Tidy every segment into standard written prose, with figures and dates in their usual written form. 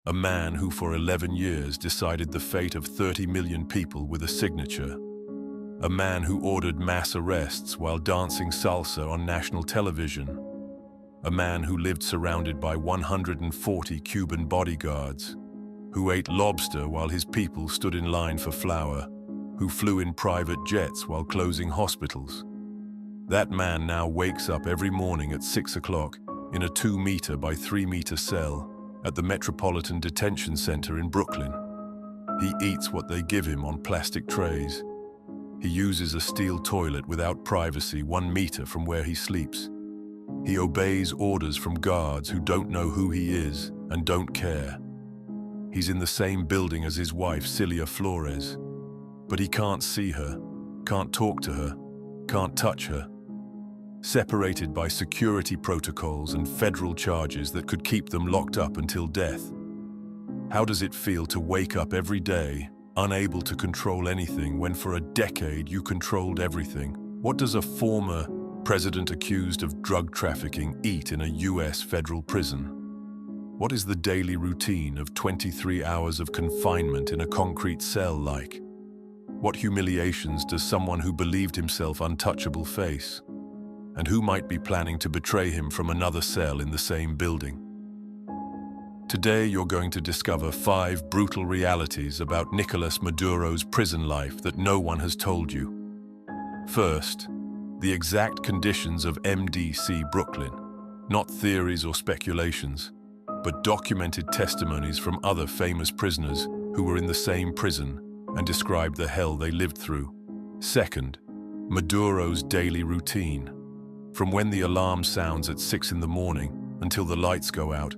a man who for 11 years decided the fate of 30 million people with a signature, a man who ordered mass arrests while dancing salsa on national television, a man who lived surrounded by 140 Cuban bodyguards, who ate lobster while his people stood in line for flour, who flew in private jets while closing hospitals. That man now wakes up every morning at 6 o'clock in a 2-meter by 3-meter cell at the Metropolitan Detention Center in Brooklyn. He eats what they give him on plastic trays. He uses a steel toilet without privacy 1 meter from where he sleeps. He obeys orders from guards who don't know who he is and don't care. He's in the same building as his wife, Cilia Flores, but he can't see her, can't talk to her, can't touch her. Separated by security protocols and federal charges that could keep them locked up until death. How does it feel to wake up every day, unable to control anything, when for a decade you controlled everything? What does a former president accused of drug trafficking eat in a US federal prison? What is the daily routine of 23 hours of confinement in a concrete cell like? What humiliations does someone who believed himself untouchable face? And who might be planning to betray him from another cell in the same building? Today you're going to discover 5 brutal realities about Nicolás Maduro's prison life that no one has told you. First, the exact conditions of MDC Brooklyn, not theories or speculations, but documented testimonies from other famous prisoners who were in the same prison and described the hell they lived through. Second, Maduro's daily routine. From when the alarm sounds at 6 in the morning until the lights go out,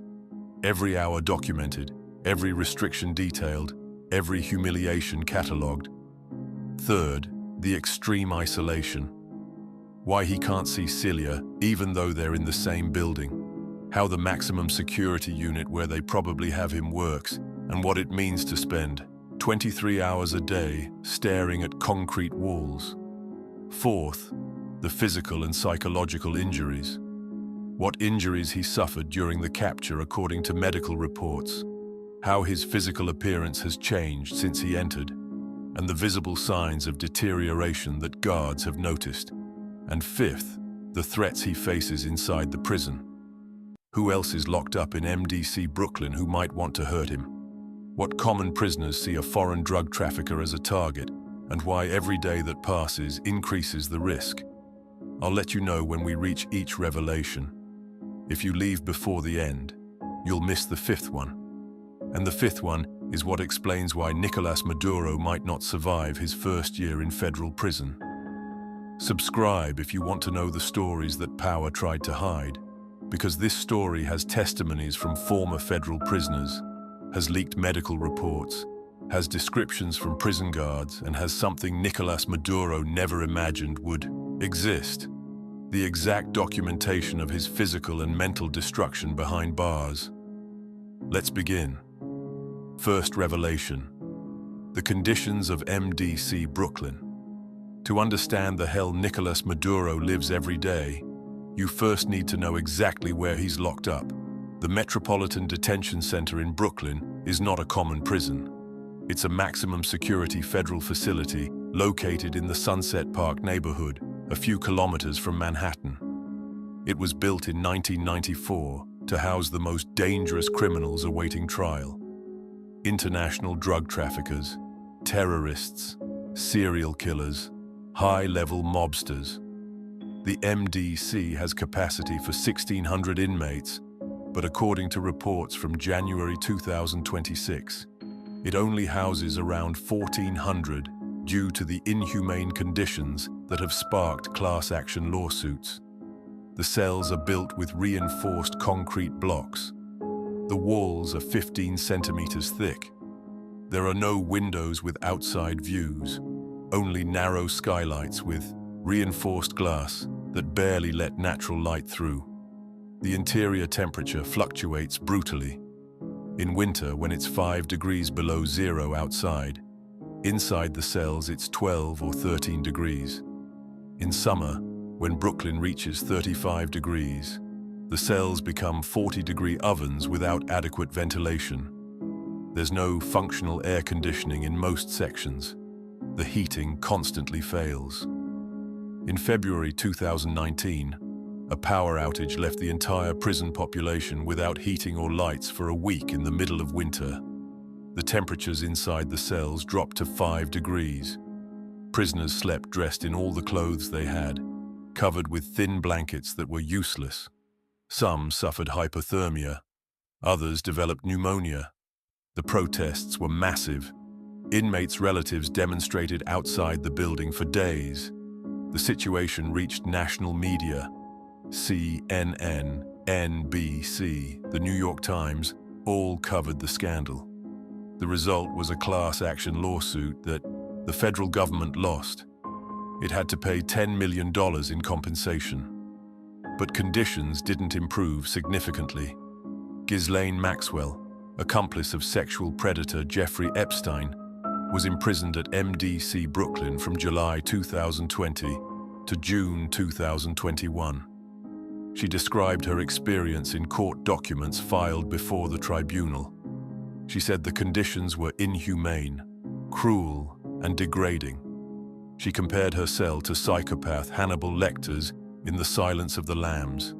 every hour documented, every restriction detailed, every humiliation catalogued. Third, the extreme isolation. Why he can't see Cilia even though they're in the same building. How the maximum security unit where they probably have him works, and what it means to spend 23 hours a day staring at concrete walls. Fourth, the physical and psychological injuries. What injuries he suffered during the capture according to medical reports. How his physical appearance has changed since he entered, and the visible signs of deterioration that guards have noticed. And fifth, the threats he faces inside the prison. Who else is locked up in MDC Brooklyn who might want to hurt him? What common prisoners see a foreign drug trafficker as a target, and why every day that passes increases the risk. I'll let you know when we reach each revelation. If you leave before the end, you'll miss the 5th one. And the 5th one is what explains why Nicolás Maduro might not survive his first year in federal prison. Subscribe if you want to know the stories that power tried to hide, because this story has testimonies from former federal prisoners, has leaked medical reports, has descriptions from prison guards, and has something Nicolás Maduro never imagined would exist. The exact documentation of his physical and mental destruction behind bars. Let's begin. First revelation. The conditions of MDC Brooklyn. To understand the hell Nicolás Maduro lives every day, you first need to know exactly where he's locked up. The Metropolitan Detention Center in Brooklyn is not a common prison. It's a maximum security federal facility located in the Sunset Park neighborhood, a few kilometers from Manhattan. It was built in 1994 to house the most dangerous criminals awaiting trial. International drug traffickers, terrorists, serial killers, high-level mobsters. The MDC has capacity for 1,600 inmates, but according to reports from January 2026, it only houses around 1,400 due to the inhumane conditions that have sparked class action lawsuits. The cells are built with reinforced concrete blocks. The walls are 15 centimeters thick. There are no windows with outside views, only narrow skylights with reinforced glass that barely let natural light through. The interior temperature fluctuates brutally. In winter, when it's 5 degrees below zero outside, inside the cells it's 12 or 13 degrees. In summer, when Brooklyn reaches 35 degrees, the cells become 40-degree ovens without adequate ventilation. There's no functional air conditioning in most sections. The heating constantly fails. In February 2019, a power outage left the entire prison population without heating or lights for a week in the middle of winter. The temperatures inside the cells dropped to 5 degrees. Prisoners slept dressed in all the clothes they had, covered with thin blankets that were useless. Some suffered hypothermia. Others developed pneumonia. The protests were massive. Inmates' relatives demonstrated outside the building for days. The situation reached national media. CNN, NBC, the New York Times, all covered the scandal. The result was a class action lawsuit that the federal government lost. It had to pay $10 million in compensation. But conditions didn't improve significantly. Ghislaine Maxwell, accomplice of sexual predator Jeffrey Epstein, was imprisoned at MDC Brooklyn from July 2020 to June 2021. She described her experience in court documents filed before the tribunal. She said the conditions were inhumane, cruel, and degrading. She compared her cell to psychopath Hannibal Lecter's in The Silence of the Lambs.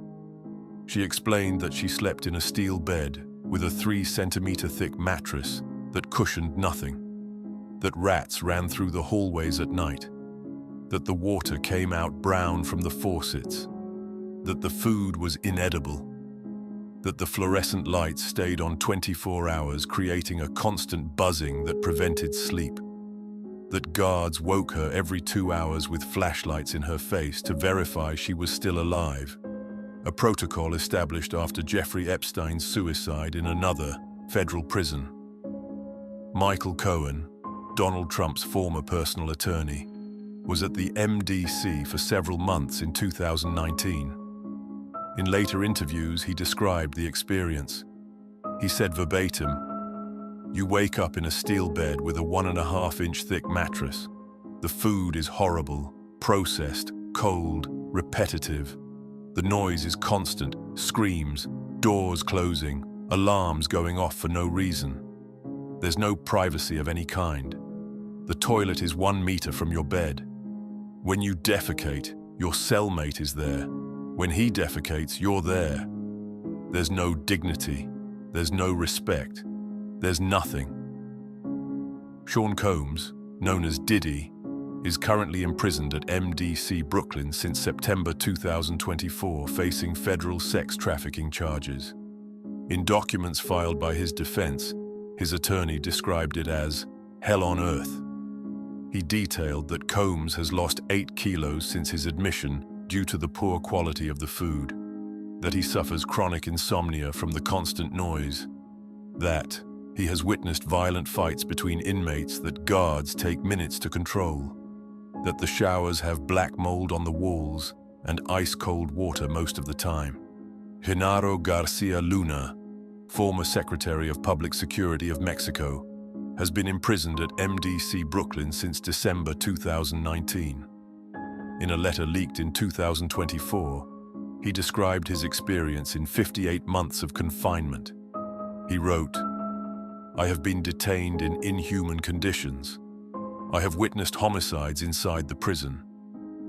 She explained that she slept in a steel bed with a 3-centimeter thick mattress that cushioned nothing, that rats ran through the hallways at night, that the water came out brown from the faucets, that the food was inedible, that the fluorescent lights stayed on 24 hours, creating a constant buzzing that prevented sleep, that guards woke her every 2 hours with flashlights in her face to verify she was still alive, a protocol established after Jeffrey Epstein's suicide in another federal prison. Michael Cohen, Donald Trump's former personal attorney, was at the MDC for several months in 2019. In later interviews, he described the experience. He said verbatim, "You wake up in a steel bed with a 1.5-inch thick mattress. The food is horrible, processed, cold, repetitive. The noise is constant, screams, doors closing, alarms going off for no reason. There's no privacy of any kind. The toilet is 1 meter from your bed. When you defecate, your cellmate is there. When he defecates, you're there. There's no dignity. There's no respect. There's nothing." Sean Combs, known as Diddy, is currently imprisoned at MDC Brooklyn since September 2024, facing federal sex trafficking charges. In documents filed by his defense, his attorney described it as hell on earth. He detailed that Combs has lost 8 kilos since his admission due to the poor quality of the food, that he suffers chronic insomnia from the constant noise, that he has witnessed violent fights between inmates that guards take minutes to control, that the showers have black mold on the walls and ice-cold water most of the time. Genaro Garcia Luna, former Secretary of Public Security of Mexico, has been imprisoned at MDC Brooklyn since December 2019. In a letter leaked in 2024, he described his experience in 58 months of confinement. He wrote, "I have been detained in inhuman conditions. I have witnessed homicides inside the prison.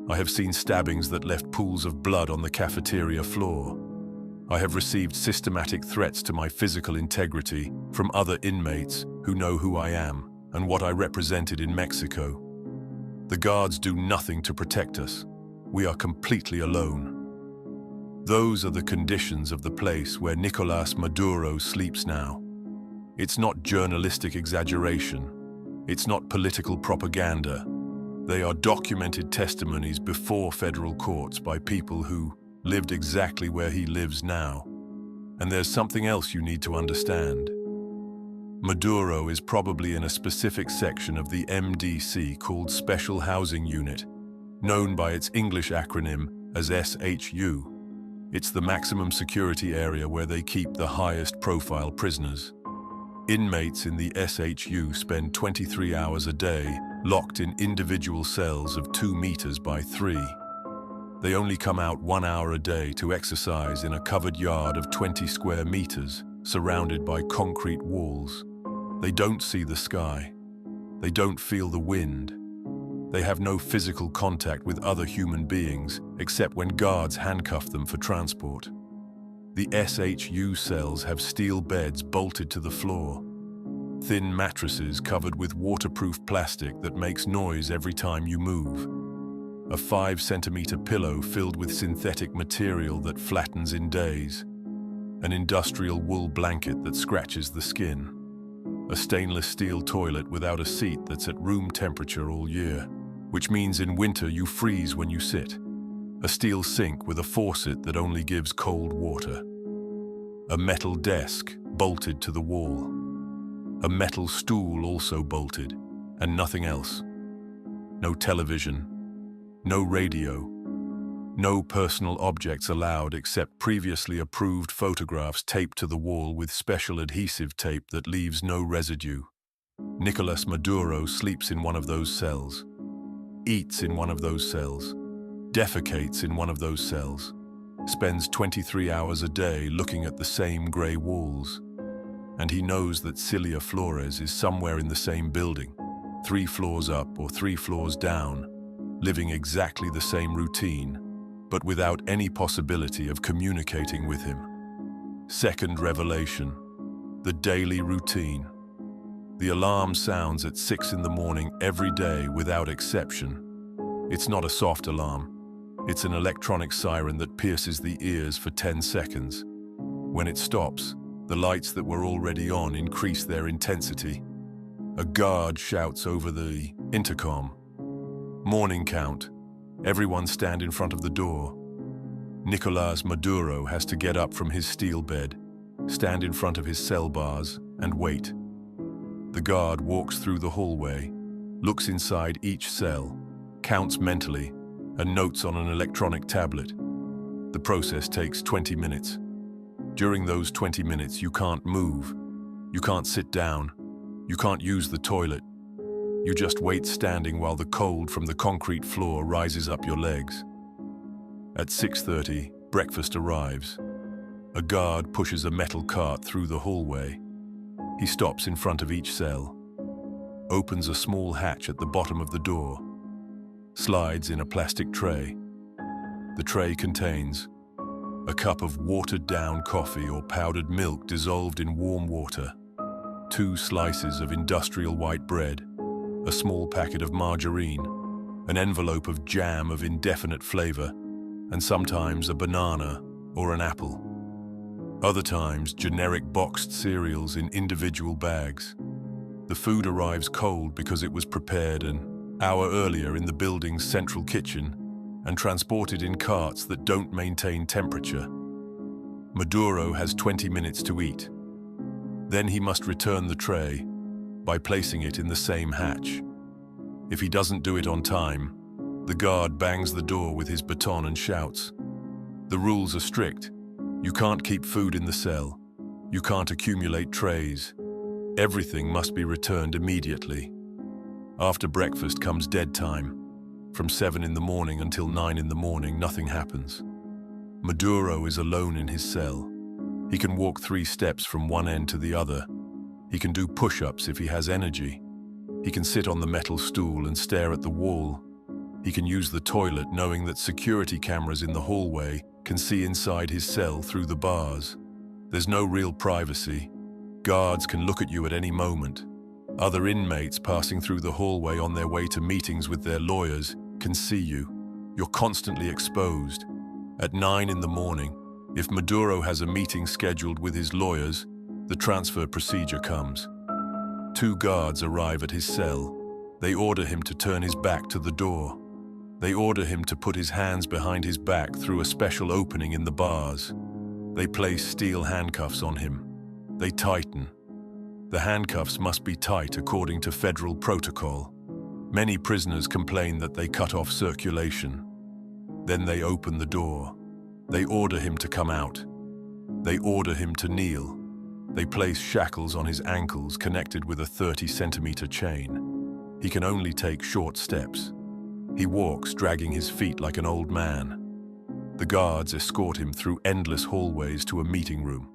I have seen stabbings that left pools of blood on the cafeteria floor. I have received systematic threats to my physical integrity from other inmates who know who I am and what I represented in Mexico. The guards do nothing to protect us. We are completely alone." Those are the conditions of the place where Nicolás Maduro sleeps now. It's not journalistic exaggeration. It's not political propaganda. They are documented testimonies before federal courts by people who lived exactly where he lives now. And there's something else you need to understand. Maduro is probably in a specific section of the MDC called Special Housing Unit, known by its English acronym as SHU. It's the maximum security area where they keep the highest profile prisoners. Inmates in the SHU spend 23 hours a day locked in individual cells of 2 meters by 3. They only come out 1 hour a day to exercise in a covered yard of 20 square meters, surrounded by concrete walls. They don't see the sky. They don't feel the wind. They have no physical contact with other human beings except when guards handcuff them for transport. The SHU cells have steel beds bolted to the floor, thin mattresses covered with waterproof plastic that makes noise every time you move, a 5-centimeter pillow filled with synthetic material that flattens in days, an industrial wool blanket that scratches the skin, a stainless steel toilet without a seat that's at room temperature all year, which means in winter you freeze when you sit, a steel sink with a faucet that only gives cold water, a metal desk bolted to the wall, a metal stool also bolted, and nothing else. No television, no radio, no personal objects allowed except previously approved photographs taped to the wall with special adhesive tape that leaves no residue. Nicolás Maduro sleeps in one of those cells, eats in one of those cells, defecates in one of those cells, spends 23 hours a day looking at the same grey walls. And he knows that Cilia Flores is somewhere in the same building, 3 floors up or 3 floors down, living exactly the same routine, but without any possibility of communicating with him. Second revelation, the daily routine. The alarm sounds at 6 in the morning every day without exception. It's not a soft alarm. It's an electronic siren that pierces the ears for 10 seconds. When it stops, the lights that were already on increase their intensity. A guard shouts over the intercom. Morning count. Everyone stand in front of the door. Nicolás Maduro has to get up from his steel bed, stand in front of his cell bars, and wait. The guard walks through the hallway, looks inside each cell, counts mentally, and notes on an electronic tablet. The process takes 20 minutes. During those 20 minutes, you can't move, you can't sit down, you can't use the toilet. You just wait standing while the cold from the concrete floor rises up your legs. At 6:30, breakfast arrives. A guard pushes a metal cart through the hallway. He stops in front of each cell, opens a small hatch at the bottom of the door, slides in a plastic tray. The tray contains a cup of watered-down coffee or powdered milk dissolved in warm water, 2 slices of industrial white bread, a small packet of margarine, an envelope of jam of indefinite flavor, and sometimes a banana or an apple. Other times, generic boxed cereals in individual bags. The food arrives cold because it was prepared an hour earlier in the building's central kitchen and transported in carts that don't maintain temperature. Maduro has 20 minutes to eat. Then he must return the tray by placing it in the same hatch. If he doesn't do it on time, the guard bangs the door with his baton and shouts. The rules are strict. You can't keep food in the cell. You can't accumulate trays. Everything must be returned immediately. After breakfast comes dead time. From 7 in the morning until 9 in the morning, nothing happens. Maduro is alone in his cell. He can walk 3 steps from one end to the other. He can do push-ups if he has energy. He can sit on the metal stool and stare at the wall. He can use the toilet knowing that security cameras in the hallway can see inside his cell through the bars. There's no real privacy. Guards can look at you at any moment. Other inmates passing through the hallway on their way to meetings with their lawyers can see you. You're constantly exposed. At 9 in the morning, if Maduro has a meeting scheduled with his lawyers, the transfer procedure comes. 2 guards arrive at his cell. They order him to turn his back to the door. They order him to put his hands behind his back through a special opening in the bars. They place steel handcuffs on him. They tighten. The handcuffs must be tight according to federal protocol. Many prisoners complain that they cut off circulation. Then they open the door. They order him to come out. They order him to kneel. They place shackles on his ankles connected with a 30-centimeter chain. He can only take short steps. He walks, dragging his feet like an old man. The guards escort him through endless hallways to a meeting room.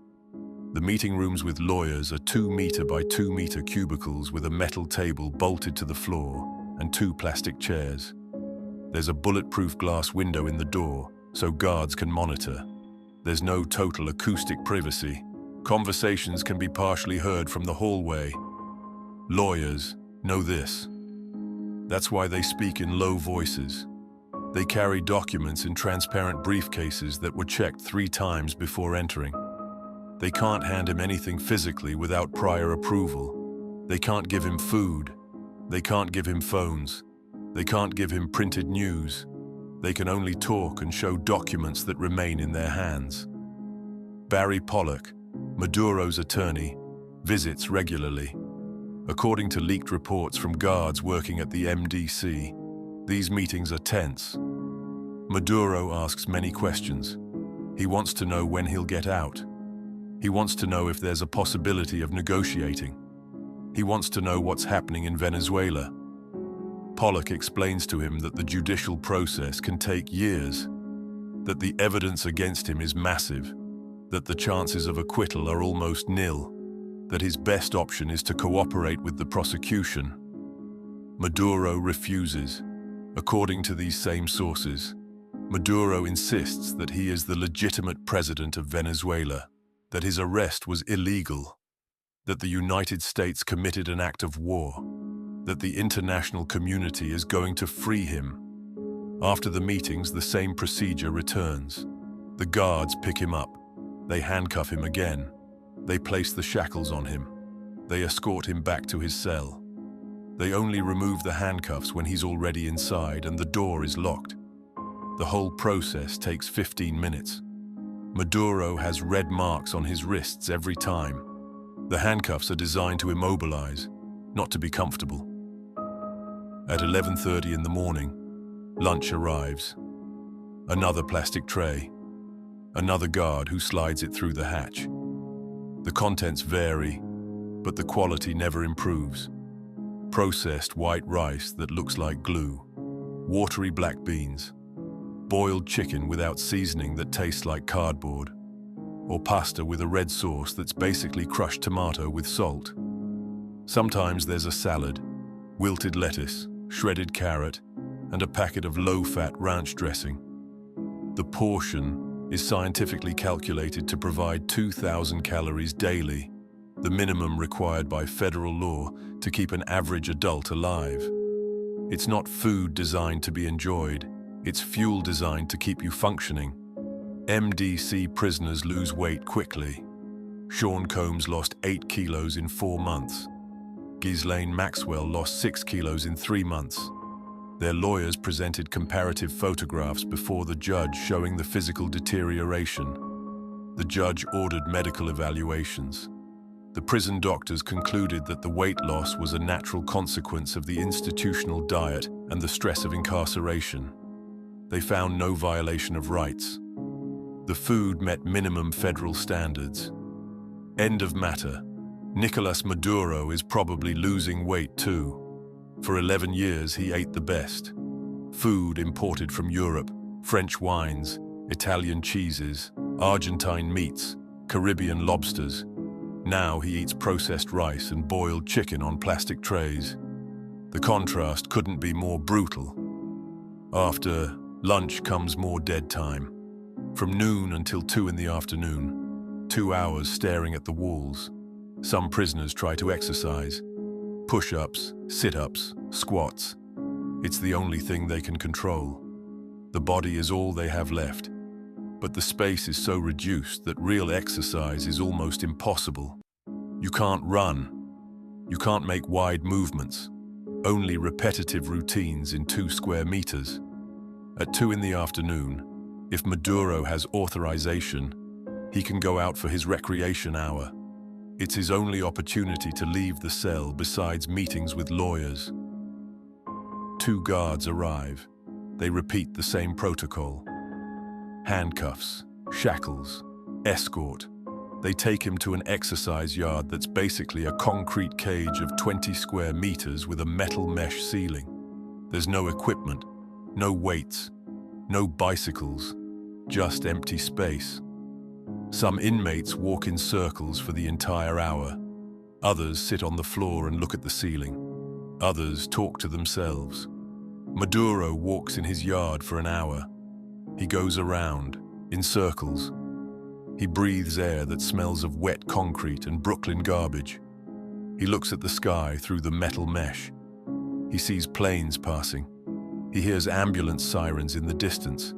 The meeting rooms with lawyers are 2-meter by 2-meter cubicles with a metal table bolted to the floor and 2 plastic chairs. There's a bulletproof glass window in the door so guards can monitor. There's no total acoustic privacy. Conversations can be partially heard from the hallway. Lawyers know this. That's why they speak in low voices. They carry documents in transparent briefcases that were checked 3 times before entering. They can't hand him anything physically without prior approval. They can't give him food. They can't give him phones. They can't give him printed news. They can only talk and show documents that remain in their hands. Barry Pollock, Maduro's attorney, visits regularly. According to leaked reports from guards working at the MDC, these meetings are tense. Maduro asks many questions. He wants to know when he'll get out. He wants to know if there's a possibility of negotiating. He wants to know what's happening in Venezuela. Pollock explains to him that the judicial process can take years, that the evidence against him is massive, that the chances of acquittal are almost nil, that his best option is to cooperate with the prosecution. Maduro refuses. According to these same sources, Maduro insists that he is the legitimate president of Venezuela, that his arrest was illegal, that the United States committed an act of war, that the international community is going to free him. After the meetings, the same procedure returns. The guards pick him up. They handcuff him again. They place the shackles on him. They escort him back to his cell. They only remove the handcuffs when he's already inside and the door is locked. The whole process takes 15 minutes. Maduro has red marks on his wrists every time. The handcuffs are designed to immobilize, not to be comfortable. At 11:30 in the morning, lunch arrives. Another plastic tray. Another guard who slides it through the hatch. The contents vary, but the quality never improves. Processed white rice that looks like glue. Watery black beans. Boiled chicken without seasoning that tastes like cardboard. Or pasta with a red sauce that's basically crushed tomato with salt. Sometimes there's a salad, wilted lettuce, shredded carrot, and a packet of low-fat ranch dressing. The portion is scientifically calculated to provide 2,000 calories daily, the minimum required by federal law to keep an average adult alive. It's not food designed to be enjoyed, it's fuel designed to keep you functioning. MDC prisoners lose weight quickly. Sean Combs lost 8 kilos in 4 months. Ghislaine Maxwell lost 6 kilos in 3 months. Their lawyers presented comparative photographs before the judge showing the physical deterioration. The judge ordered medical evaluations. The prison doctors concluded that the weight loss was a natural consequence of the institutional diet and the stress of incarceration. They found no violation of rights. The food met minimum federal standards. End of matter. Nicolás Maduro is probably losing weight too. For 11 years he ate the best. Food imported from Europe, French wines, Italian cheeses, Argentine meats, Caribbean lobsters. Now he eats processed rice and boiled chicken on plastic trays. The contrast couldn't be more brutal. After lunch comes more dead time. From noon until 2 in the afternoon, 2 hours staring at the walls. Some prisoners try to exercise. Push-ups, sit-ups, squats. It's the only thing they can control. The body is all they have left. But the space is so reduced that real exercise is almost impossible. You can't run. You can't make wide movements. Only repetitive routines in 2 square meters. At 2 in the afternoon, if Maduro has authorization, he can go out for his recreation hour. It's his only opportunity to leave the cell besides meetings with lawyers. 2 guards arrive. They repeat the same protocol. Handcuffs, shackles, escort. They take him to an exercise yard that's basically a concrete cage of 20 square meters with a metal mesh ceiling. There's no equipment, no weights, no bicycles, just empty space. Some inmates walk in circles for the entire hour. Others sit on the floor and look at the ceiling. Others talk to themselves. Maduro walks in his yard for an hour. He goes around, in circles. He breathes air that smells of wet concrete and Brooklyn garbage. He looks at the sky through the metal mesh. He sees planes passing. He hears ambulance sirens in the distance.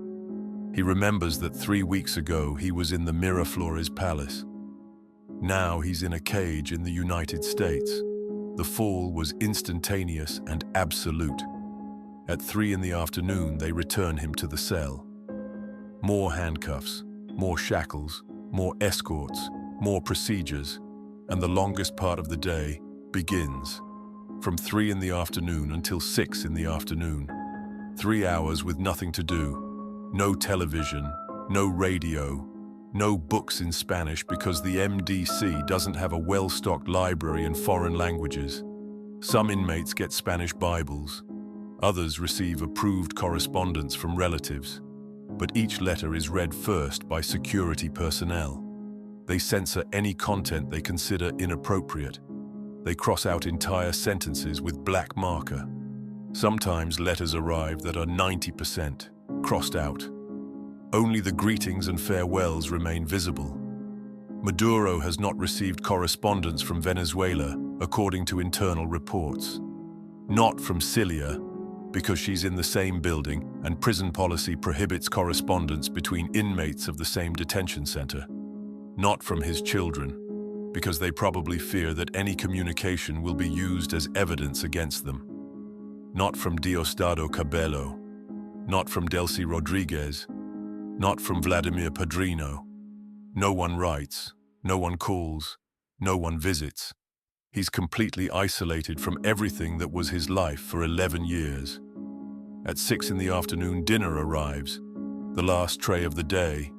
He remembers that 3 weeks ago he was in the Miraflores Palace. Now he's in a cage in the United States. The fall was instantaneous and absolute. At 3 in the afternoon, they return him to the cell. More handcuffs, more shackles, more escorts, more procedures, and the longest part of the day begins. From 3 in the afternoon until 6 in the afternoon. 3 hours with nothing to do. No television, no radio, no books in Spanish because the MDC doesn't have a well-stocked library in foreign languages. Some inmates get Spanish Bibles. Others receive approved correspondence from relatives. But each letter is read first by security personnel. They censor any content they consider inappropriate. They cross out entire sentences with black marker. Sometimes letters arrive that are 90% crossed out. Only the greetings and farewells remain visible. Maduro has not received correspondence from Venezuela, according to internal reports. Not from Cilia, because she's in the same building and prison policy prohibits correspondence between inmates of the same detention center. Not from his children, because they probably fear that any communication will be used as evidence against them. Not from Diosdado Cabello. Not from Delcy Rodriguez. Not from Vladimir Padrino. No one writes, no one calls, no one visits. He's completely isolated from everything that was his life for 11 years. At 6 in the afternoon, dinner arrives, the last tray of the day.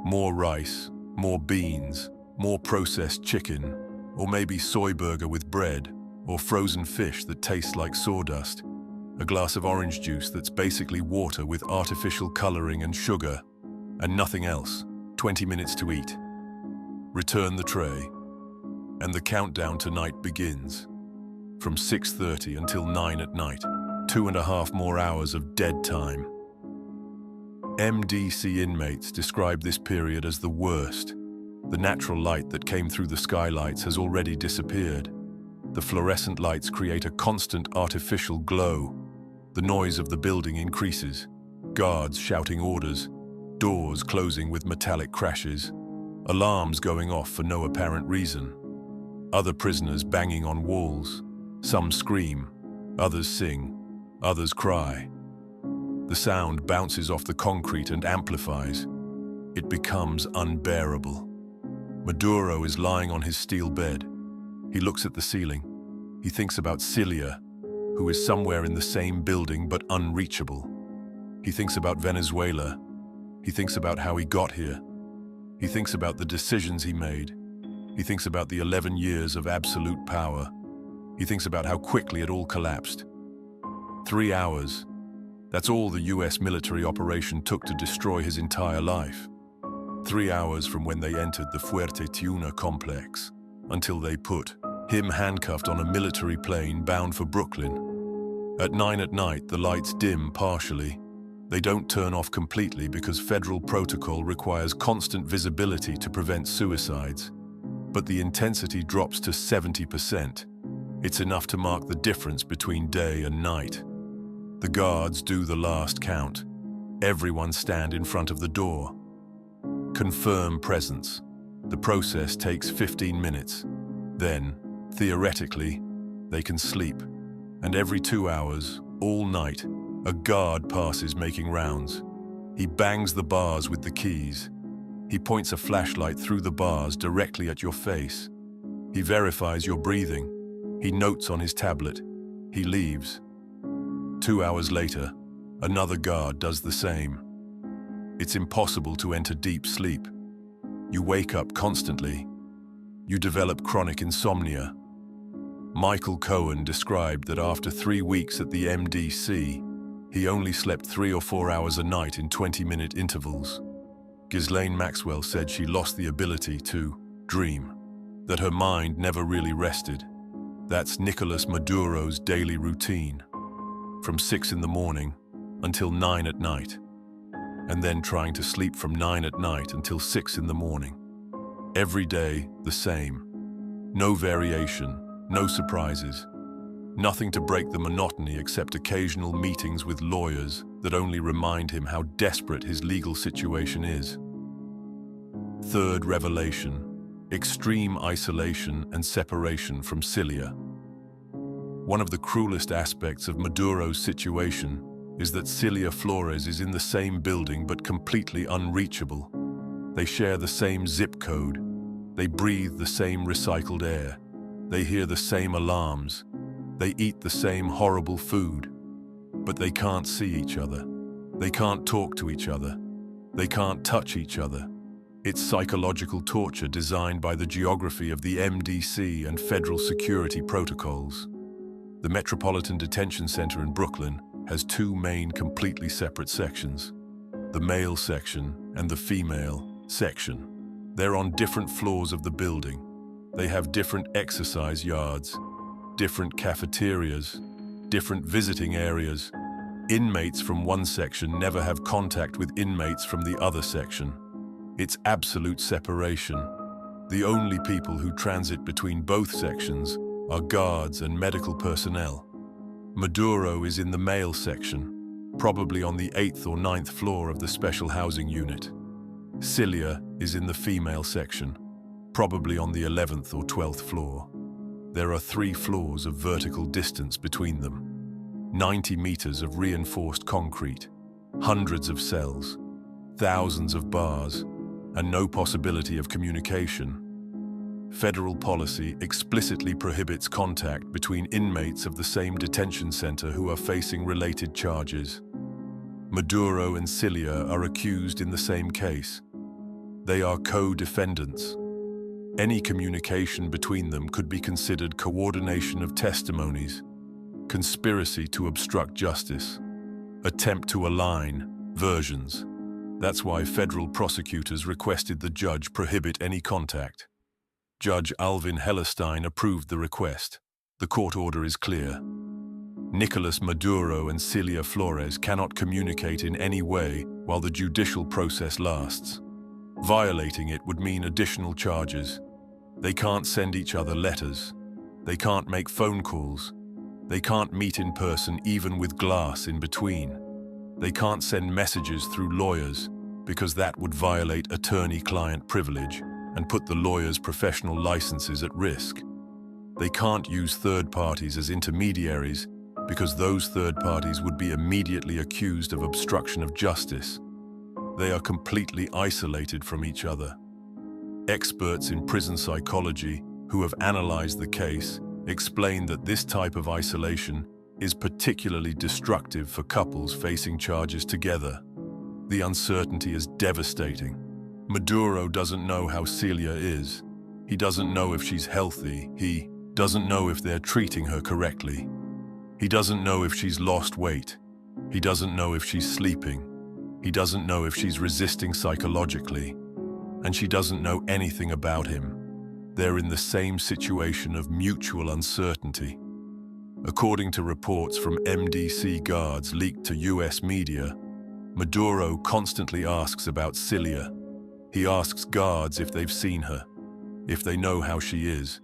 More rice, more beans, more processed chicken, or maybe soy burger with bread, or frozen fish that tastes like sawdust, a glass of orange juice that's basically water with artificial coloring and sugar, and nothing else. 20 minutes to eat. Return the tray, and the countdown to night begins. From 6:30 until 9 at night, 2.5 more hours of dead time. MDC inmates describe this period as the worst. The natural light that came through the skylights has already disappeared. The fluorescent lights create a constant artificial glow. The noise of the building increases. Guards shouting orders, doors closing with metallic crashes, alarms going off for no apparent reason. Other prisoners banging on walls. Some scream, others sing, others cry. The sound bounces off the concrete and amplifies. It becomes unbearable. Maduro is lying on his steel bed. He looks at the ceiling. He thinks about Cilia, who is somewhere in the same building but unreachable. He thinks about Venezuela. He thinks about how he got here. He thinks about the decisions he made. He thinks about the 11 years of absolute power. He thinks about how quickly it all collapsed. 3 hours. That's all the US military operation took to destroy his entire life. 3 hours from when they entered the Fuerte Tiuna complex until they put him handcuffed on a military plane bound for Brooklyn. At 9 at night, the lights dim partially. They don't turn off completely because federal protocol requires constant visibility to prevent suicides. But the intensity drops to 70%. It's enough to mark the difference between day and night. The guards do the last count. Everyone stand in front of the door. Confirm presence. The process takes 15 minutes. Then, theoretically, they can sleep. And every 2 hours, all night, a guard passes making rounds. He bangs the bars with the keys. He points a flashlight through the bars directly at your face. He verifies your breathing. He notes on his tablet. He leaves. 2 hours later, another guard does the same. It's impossible to enter deep sleep. You wake up constantly. You develop chronic insomnia. Michael Cohen described that after 3 weeks at the MDC, he only slept 3 or 4 hours a night in 20-minute intervals. Ghislaine Maxwell said she lost the ability to dream, that her mind never really rested. That's Nicolás Maduro's daily routine, from 6 in the morning until 9 at night, and then trying to sleep from 9 at night until 6 in the morning. Every day, the same. No variation, no surprises. Nothing to break the monotony except occasional meetings with lawyers that only remind him how desperate his legal situation is. Third revelation: extreme isolation and separation from Cilia. One of the cruelest aspects of Maduro's situation is that Cilia Flores is in the same building but completely unreachable. They share the same zip code. They breathe the same recycled air. They hear the same alarms. They eat the same horrible food. But they can't see each other. They can't talk to each other. They can't touch each other. It's psychological torture designed by the geography of the MDC and federal security protocols. The Metropolitan Detention Center in Brooklyn has two main completely separate sections: the male section and the female section. They're on different floors of the building. They have different exercise yards, different cafeterias, different visiting areas. Inmates from one section never have contact with inmates from the other section. It's absolute separation. The only people who transit between both sections are guards and medical personnel. Maduro is in the male section, probably on the 8th or 9th floor of the special housing unit. Cilia is in the female section, probably on the 11th or 12th floor. There are 3 floors of vertical distance between them, 90 meters of reinforced concrete, hundreds of cells, thousands of bars, and no possibility of communication. Federal policy explicitly prohibits contact between inmates of the same detention center who are facing related charges. Maduro and Cilia are accused in the same case. They are co-defendants. Any communication between them could be considered coordination of testimonies, conspiracy to obstruct justice, attempt to align versions. That's why federal prosecutors requested the judge prohibit any contact. Judge Alvin Hellerstein approved the request. The court order is clear. Nicolás Maduro and Cilia Flores cannot communicate in any way while the judicial process lasts. Violating it would mean additional charges. They can't send each other letters. They can't make phone calls. They can't meet in person even with glass in between. They can't send messages through lawyers because that would violate attorney-client privilege and put the lawyers' professional licenses at risk. They can't use third parties as intermediaries because those third parties would be immediately accused of obstruction of justice. They are completely isolated from each other. Experts in prison psychology who have analyzed the case explain that this type of isolation is particularly destructive for couples facing charges together. The uncertainty is devastating. Maduro doesn't know how Cilia is. He doesn't know if she's healthy. He doesn't know if they're treating her correctly. He doesn't know if she's lost weight. He doesn't know if she's sleeping. He doesn't know if she's resisting psychologically. And she doesn't know anything about him. They're in the same situation of mutual uncertainty. According to reports from MDC guards leaked to US media, Maduro constantly asks about Cilia. He asks guards if they've seen her, if they know how she is,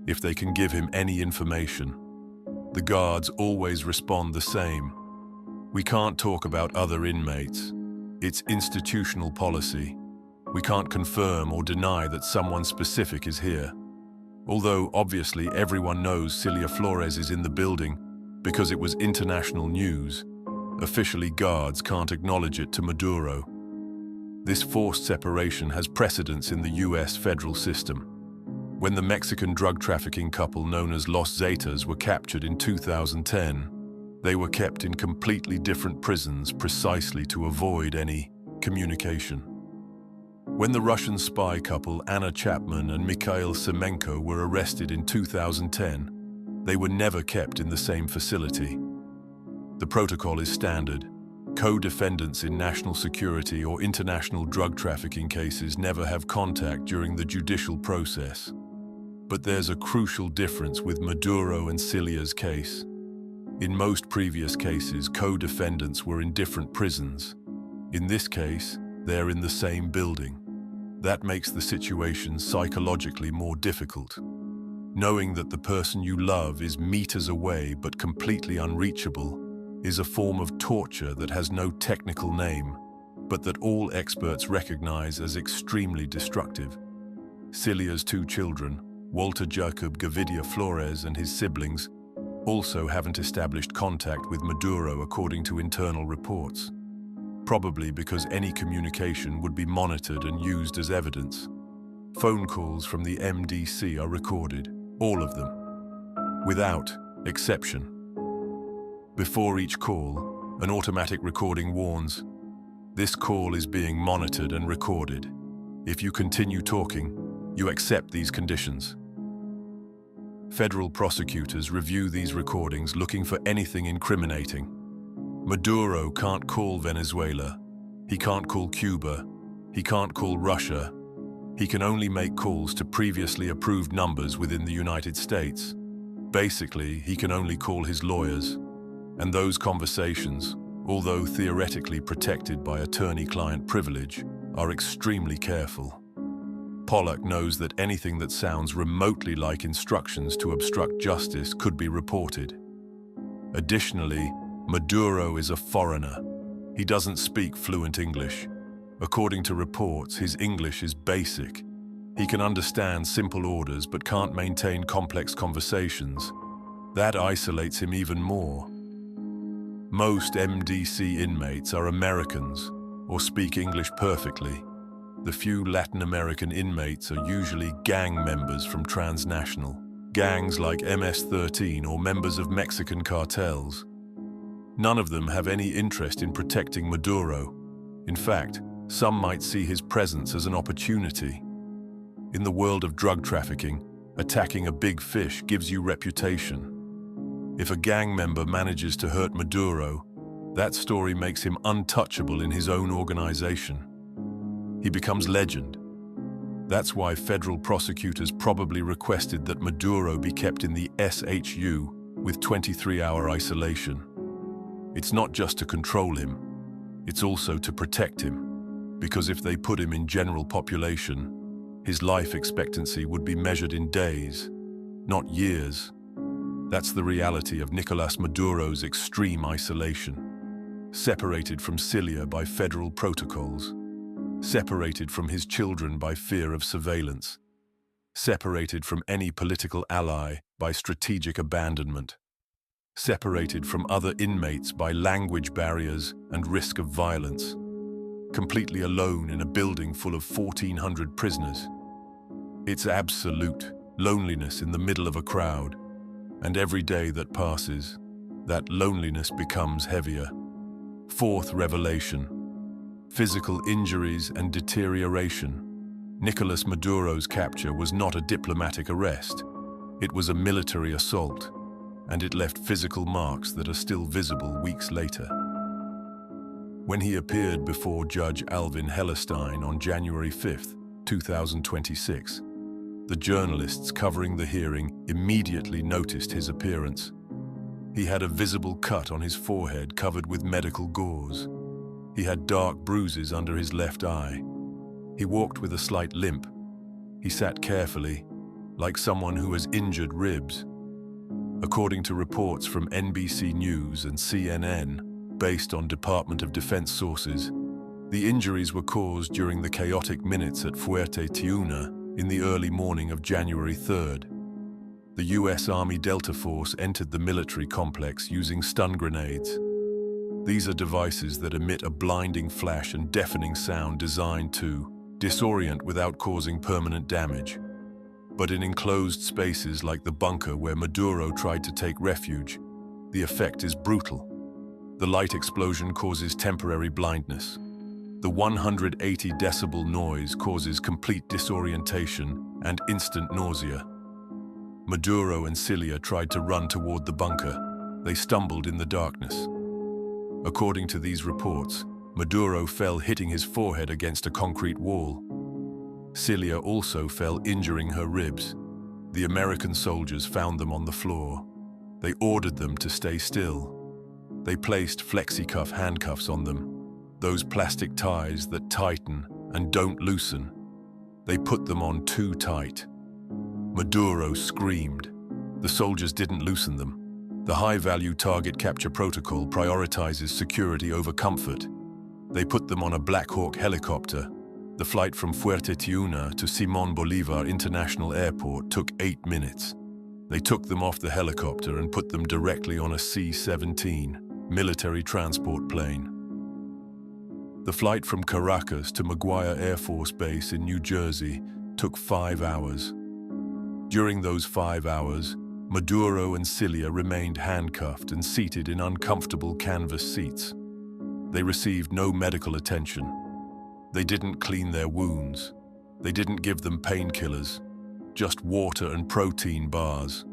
if they can give him any information. The guards always respond the same. We can't talk about other inmates. It's institutional policy. We can't confirm or deny that someone specific is here. Although obviously everyone knows Cilia Flores is in the building because it was international news, officially guards can't acknowledge it to Maduro. This forced separation has precedence in the US federal system. When the Mexican drug trafficking couple known as Los Zetas were captured in 2010, they were kept in completely different prisons precisely to avoid any communication. When the Russian spy couple Anna Chapman and Mikhail Semenko were arrested in 2010, they were never kept in the same facility. The protocol is standard: Co-defendants in national security or international drug trafficking cases never have contact during the judicial process. But there's a crucial difference with Maduro and Cilia's case. In most previous cases, co-defendants were in different prisons. In this case, they're in the same building. That makes the situation psychologically more difficult. Knowing that the person you love is meters away but completely unreachable is a form of torture that has no technical name, but that all experts recognize as extremely destructive. Cilia's two children, Walter Jacob Gavidia Flores and his siblings, also haven't established contact with Maduro according to internal reports, probably because any communication would be monitored and used as evidence. Phone calls from the MDC are recorded, all of them, without exception. Before each call, an automatic recording warns, "This call is being monitored and recorded. If you continue talking, you accept these conditions." Federal prosecutors review these recordings looking for anything incriminating. Maduro can't call Venezuela. He can't call Cuba. He can't call Russia. He can only make calls to previously approved numbers within the United States. Basically, he can only call his lawyers. And those conversations, although theoretically protected by attorney-client privilege, are extremely careful. Pollock knows that anything that sounds remotely like instructions to obstruct justice could be reported. Additionally, Maduro is a foreigner. He doesn't speak fluent English. According to reports, his English is basic. He can understand simple orders but can't maintain complex conversations. That isolates him even more. Most MDC inmates are Americans or speak English perfectly. The few Latin American inmates are usually gang members from transnational gangs like MS-13 or members of Mexican cartels. None of them have any interest in protecting Maduro. In fact, some might see his presence as an opportunity. In the world of drug trafficking, attacking a big fish gives you reputation. If a gang member manages to hurt Maduro, that story makes him untouchable in his own organization. He becomes legend. That's why federal prosecutors probably requested that Maduro be kept in the SHU with 23-hour isolation. It's not just to control him, it's also to protect him, because if they put him in general population, his life expectancy would be measured in days, not years. That's the reality of Nicolás Maduro's extreme isolation. Separated from Cilia by federal protocols. Separated from his children by fear of surveillance. Separated from any political ally by strategic abandonment. Separated from other inmates by language barriers and risk of violence. Completely alone in a building full of 1,400 prisoners. It's absolute loneliness in the middle of a crowd. And every day that passes, that loneliness becomes heavier. Fourth revelation. Physical injuries and deterioration. Nicolás Maduro's capture was not a diplomatic arrest. It was a military assault, and it left physical marks that are still visible weeks later. When he appeared before Judge Alvin Hellerstein on January 5, 2026, the journalists covering the hearing immediately noticed his appearance. He had a visible cut on his forehead covered with medical gauze. He had dark bruises under his left eye. He walked with a slight limp. He sat carefully, like someone who has injured ribs. According to reports from NBC News and CNN, based on Department of Defense sources, the injuries were caused during the chaotic minutes at Fuerte Tiuna in the early morning of January 3rd. The U.S. Army Delta Force entered the military complex using stun grenades. These are devices that emit a blinding flash and deafening sound designed to disorient without causing permanent damage. But in enclosed spaces like the bunker where Maduro tried to take refuge, the effect is brutal. The light explosion causes temporary blindness. The 180 decibel noise causes complete disorientation and instant nausea. Maduro and Cilia tried to run toward the bunker. They stumbled in the darkness. According to these reports, Maduro fell hitting his forehead against a concrete wall. Cilia also fell, injuring her ribs. The American soldiers found them on the floor. They ordered them to stay still. They placed flexi-cuff handcuffs on them, those plastic ties that tighten and don't loosen. They put them on too tight. Maduro screamed. The soldiers didn't loosen them. The high-value target capture protocol prioritizes security over comfort. They put them on a Black Hawk helicopter. The flight from Fuerte Tiuna to Simón Bolívar International Airport took 8 minutes. They took them off the helicopter and put them directly on a C-17 military transport plane. The flight from Caracas to McGuire Air Force Base in New Jersey took 5 hours. During those 5 hours, Maduro and Cilia remained handcuffed and seated in uncomfortable canvas seats. They received no medical attention. They didn't clean their wounds. They didn't give them painkillers, just water and protein bars.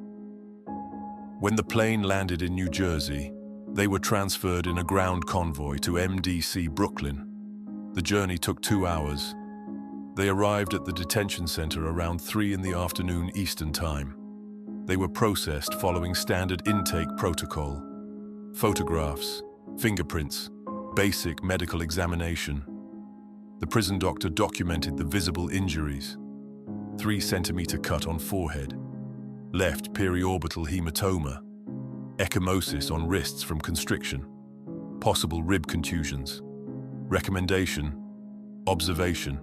When the plane landed in New Jersey, they were transferred in a ground convoy to MDC Brooklyn. The journey took 2 hours. They arrived at the detention center around 3 in the afternoon Eastern Time. They were processed following standard intake protocol. Photographs, fingerprints, basic medical examination. The prison doctor documented the visible injuries. 3-centimeter cut on forehead, left periorbital hematoma, ecchymosis on wrists from constriction, possible rib contusions. Recommendation, observation,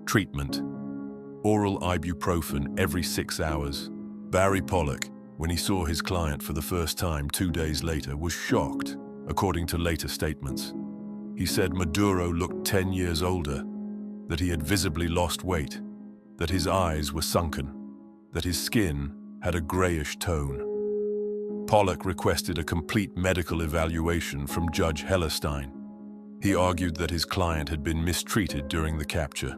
treatment, oral ibuprofen every 6 hours. Barry Pollock, when he saw his client for the first time 2 days later, was shocked, according to later statements. He said Maduro looked 10 years older, that he had visibly lost weight, that his eyes were sunken, that his skin had a grayish tone. Pollock requested a complete medical evaluation from Judge Hellerstein. He argued that his client had been mistreated during the capture,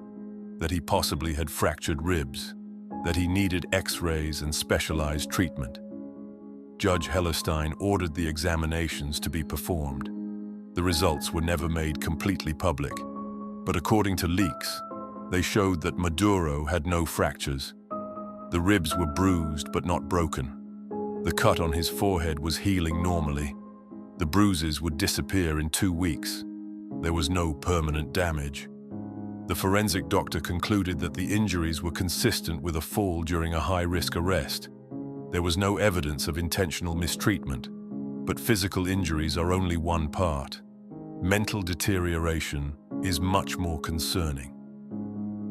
that he possibly had fractured ribs, that he needed X-rays and specialized treatment. Judge Hellerstein ordered the examinations to be performed. The results were never made completely public, but according to leaks, they showed that Maduro had no fractures. The ribs were bruised but not broken. The cut on his forehead was healing normally. The bruises would disappear in 2 weeks. There was no permanent damage. The forensic doctor concluded that the injuries were consistent with a fall during a high-risk arrest. There was no evidence of intentional mistreatment, but physical injuries are only one part. Mental deterioration is much more concerning.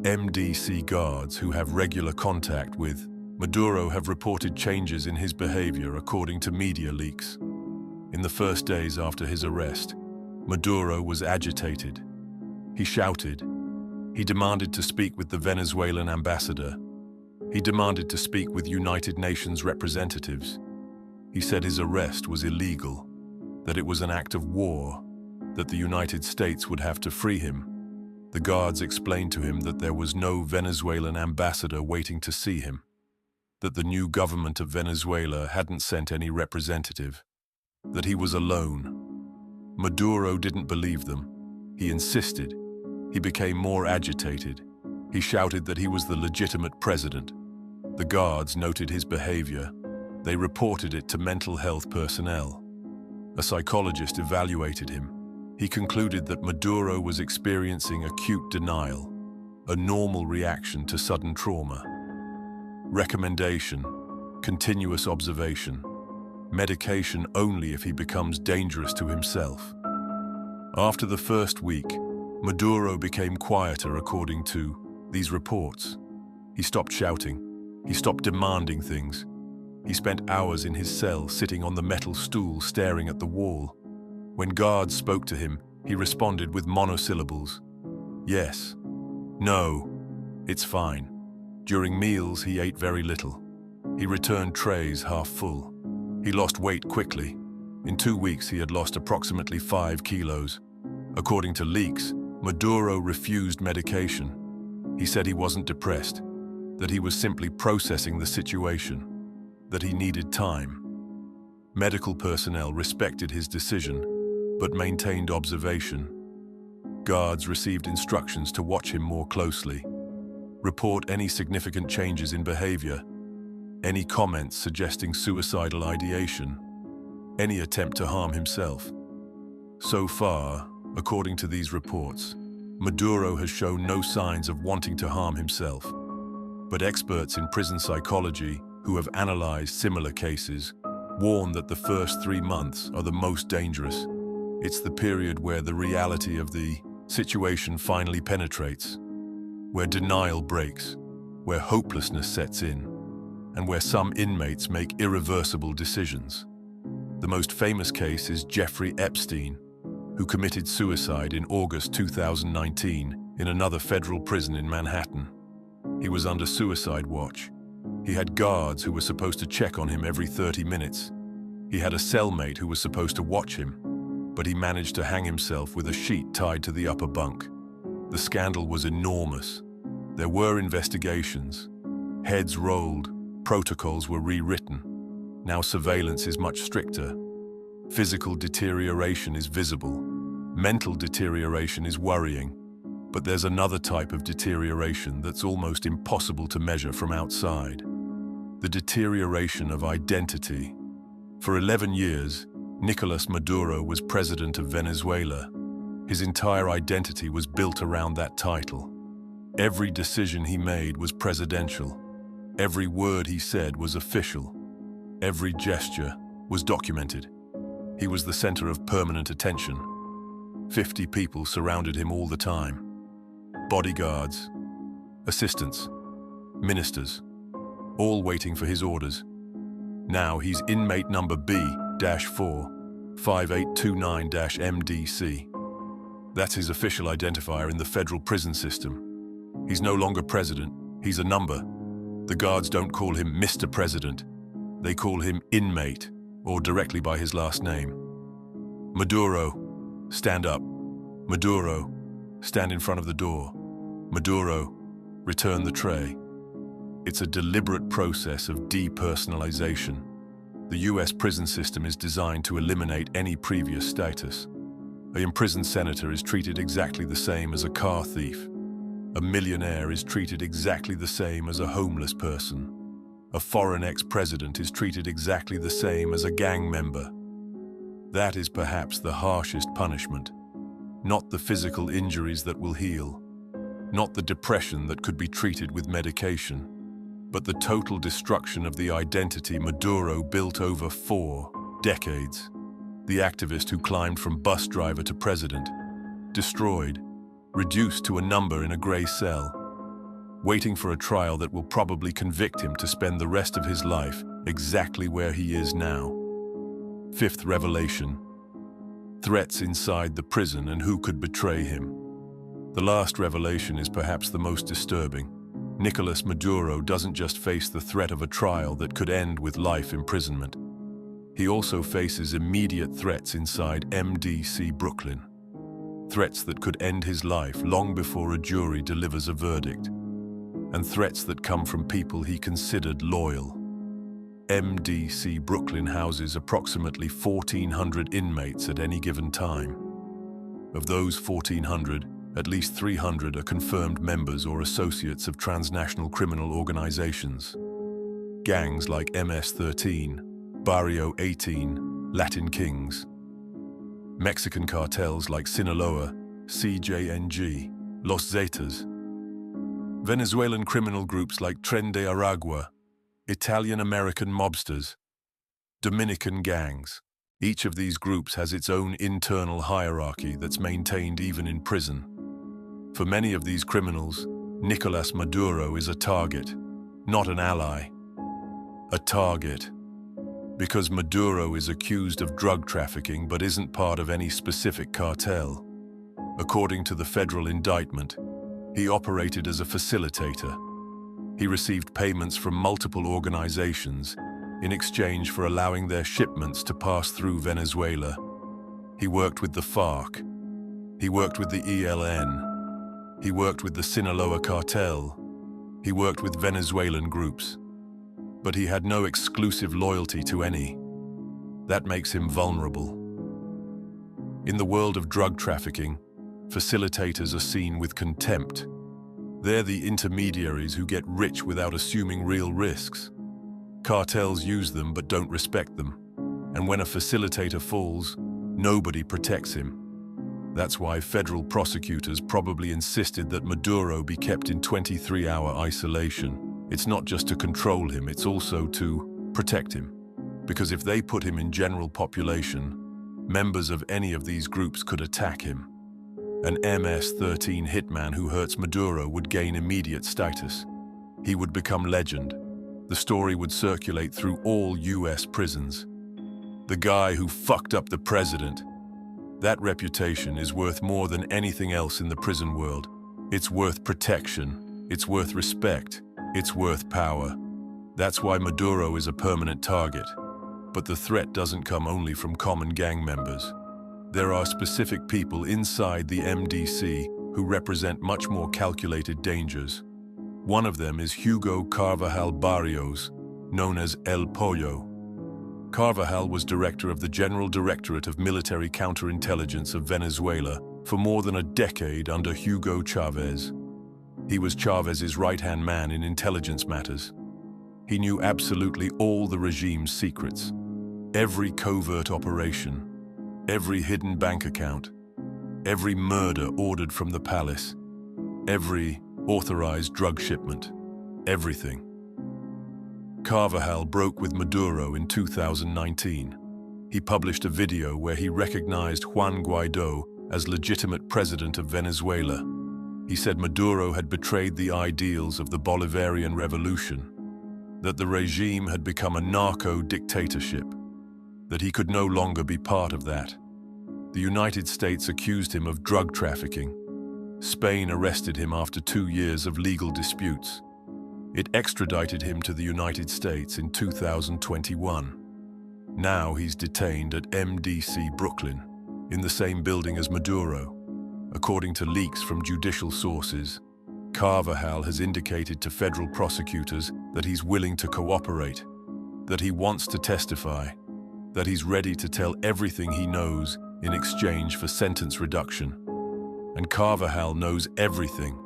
MDC guards who have regular contact with Maduro have reported changes in his behavior according to media leaks. In the first days after his arrest, Maduro was agitated. He shouted. He demanded to speak with the Venezuelan ambassador. He demanded to speak with United Nations representatives. He said his arrest was illegal, that it was an act of war, that the United States would have to free him. The guards explained to him that there was no Venezuelan ambassador waiting to see him, that the new government of Venezuela hadn't sent any representative, that he was alone. Maduro didn't believe them. He insisted. He became more agitated. He shouted that he was the legitimate president. The guards noted his behavior. They reported it to mental health personnel. A psychologist evaluated him. He concluded that Maduro was experiencing acute denial, a normal reaction to sudden trauma. Recommendation, continuous observation, medication only if he becomes dangerous to himself. After the first week, Maduro became quieter according to these reports. He stopped shouting. He stopped demanding things. He spent hours in his cell sitting on the metal stool staring at the wall. When guards spoke to him, he responded with monosyllables. Yes. No. It's fine. During meals, he ate very little. He returned trays half full. He lost weight quickly. In 2 weeks, he had lost approximately 5 kilos. According to leaks, Maduro refused medication. He said he wasn't depressed, that he was simply processing the situation, that he needed time. Medical personnel respected his decision. but maintained observation. Guards received instructions to watch him more closely, report any significant changes in behavior, any comments suggesting suicidal ideation, any attempt to harm himself. So far, according to these reports, Maduro has shown no signs of wanting to harm himself. But experts in prison psychology who have analyzed similar cases warn that the first 3 months are the most dangerous. It's the period where the reality of the situation finally penetrates, where denial breaks, where hopelessness sets in, and where some inmates make irreversible decisions. The most famous case is Jeffrey Epstein, who committed suicide in August 2019 in another federal prison in Manhattan. He was under suicide watch. He had guards who were supposed to check on him every 30 minutes. He had a cellmate who was supposed to watch him, but he managed to hang himself with a sheet tied to the upper bunk. The scandal was enormous. There were investigations. Heads rolled. Protocols were rewritten. Now surveillance is much stricter. Physical deterioration is visible. Mental deterioration is worrying. But there's another type of deterioration that's almost impossible to measure from outside. The deterioration of identity. For 11 years, Nicolás Maduro was president of Venezuela. His entire identity was built around that title. Every decision he made was presidential. Every word he said was official. Every gesture was documented. He was the center of permanent attention. 50 people surrounded him all the time. Bodyguards, assistants, ministers, all waiting for his orders. Now he's inmate number B-45829-MDC. That's his official identifier in the federal prison system. He's no longer president, he's a number. The guards don't call him Mr. President. They call him inmate, or directly by his last name. Maduro, stand up. Maduro, stand in front of the door. Maduro, return the tray. It's a deliberate process of depersonalization. The US prison system is designed to eliminate any previous status. An imprisoned senator is treated exactly the same as a car thief. A millionaire is treated exactly the same as a homeless person. A foreign ex-president is treated exactly the same as a gang member. That is perhaps the harshest punishment. Not the physical injuries that will heal. Not the depression that could be treated with medication. But the total destruction of the identity Maduro built over 4 decades. The activist who climbed from bus driver to president. Destroyed. Reduced to a number in a gray cell. Waiting for a trial that will probably convict him to spend the rest of his life exactly where he is now. Fifth revelation. Threats inside the prison and who could betray him. The last revelation is perhaps the most disturbing. Nicolás Maduro doesn't just face the threat of a trial that could end with life imprisonment. He also faces immediate threats inside MDC Brooklyn. Threats that could end his life long before a jury delivers a verdict. And threats that come from people he considered loyal. MDC Brooklyn houses approximately 1,400 inmates at any given time. Of those 1,400, at least 300 are confirmed members or associates of transnational criminal organizations. Gangs like MS-13, Barrio 18, Latin Kings. Mexican cartels like Sinaloa, CJNG, Los Zetas. Venezuelan criminal groups like Tren de Aragua, Italian-American mobsters, Dominican gangs. Each of these groups has its own internal hierarchy that's maintained even in prison. For many of these criminals, Nicolás Maduro is a target, not an ally. A target. Because Maduro is accused of drug trafficking but isn't part of any specific cartel. According to the federal indictment, he operated as a facilitator. He received payments from multiple organizations in exchange for allowing their shipments to pass through Venezuela. He worked with the FARC. He worked with the ELN. He worked with the Sinaloa cartel. He worked with Venezuelan groups. But he had no exclusive loyalty to any. That makes him vulnerable. In the world of drug trafficking, facilitators are seen with contempt. They're the intermediaries who get rich without assuming real risks. Cartels use them but don't respect them. And when a facilitator falls, nobody protects him. That's why federal prosecutors probably insisted that Maduro be kept in 23-hour isolation. It's not just to control him, it's also to protect him. Because if they put him in general population, members of any of these groups could attack him. An MS-13 hitman who hurts Maduro would gain immediate status. He would become legend. The story would circulate through all US prisons. The guy who fucked up the president. That reputation is worth more than anything else in the prison world. It's worth protection. It's worth respect. It's worth power. That's why Maduro is a permanent target. But the threat doesn't come only from common gang members. There are specific people inside the MDC who represent much more calculated dangers. One of them is Hugo Carvajal Barrios, known as El Pollo. Carvajal was director of the General Directorate of Military Counterintelligence of Venezuela for more than a decade under Hugo Chavez. He was Chavez's right-hand man in intelligence matters. He knew absolutely all the regime's secrets, every covert operation, every hidden bank account, every murder ordered from the palace, every authorized drug shipment, everything. Carvajal broke with Maduro in 2019. He published a video where he recognized Juan Guaidó as legitimate president of Venezuela. He said Maduro had betrayed the ideals of the Bolivarian Revolution, that the regime had become a narco-dictatorship, that he could no longer be part of that. The United States accused him of drug trafficking. Spain arrested him after 2 years of legal disputes. It extradited him to the United States in 2021. Now he's detained at MDC Brooklyn, in the same building as Maduro. According to leaks from judicial sources, Carvajal has indicated to federal prosecutors that he's willing to cooperate, that he wants to testify, that he's ready to tell everything he knows in exchange for sentence reduction. And Carvajal knows everything.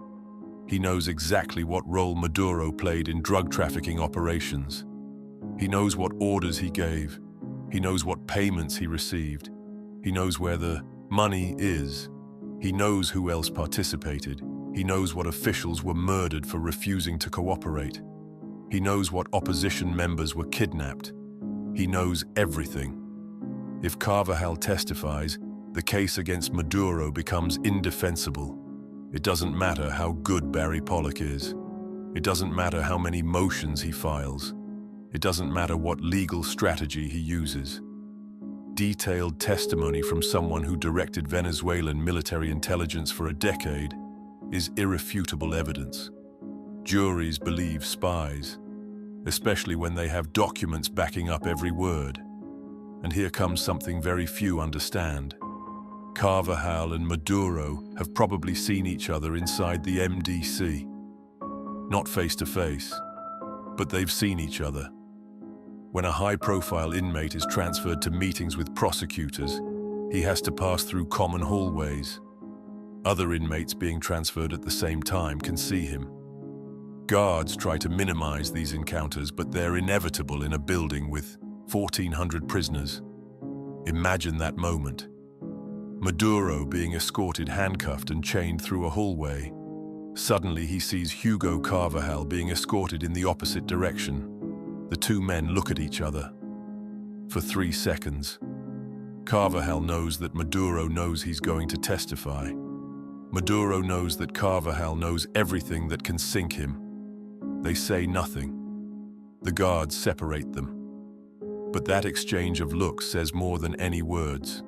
He knows exactly what role Maduro played in drug trafficking operations. He knows what orders he gave. He knows what payments he received. He knows where the money is. He knows who else participated. He knows what officials were murdered for refusing to cooperate. He knows what opposition members were kidnapped. He knows everything. If Carvajal testifies, the case against Maduro becomes indefensible. It doesn't matter how good Barry Pollock is. It doesn't matter how many motions he files. It doesn't matter what legal strategy he uses. Detailed testimony from someone who directed Venezuelan military intelligence for a decade is irrefutable evidence. Juries believe spies, especially when they have documents backing up every word. And here comes something very few understand. Carvajal and Maduro have probably seen each other inside the MDC. Not face to face, but they've seen each other. When a high-profile inmate is transferred to meetings with prosecutors, he has to pass through common hallways. Other inmates being transferred at the same time can see him. Guards try to minimize these encounters, but they're inevitable in a building with 1,400 prisoners. Imagine that moment. Maduro being escorted handcuffed and chained through a hallway. Suddenly he sees Hugo Carvajal being escorted in the opposite direction. The two men look at each other. For 3 seconds. Carvajal knows that Maduro knows he's going to testify. Maduro knows that Carvajal knows everything that can sink him. They say nothing. The guards separate them. But that exchange of looks says more than any words.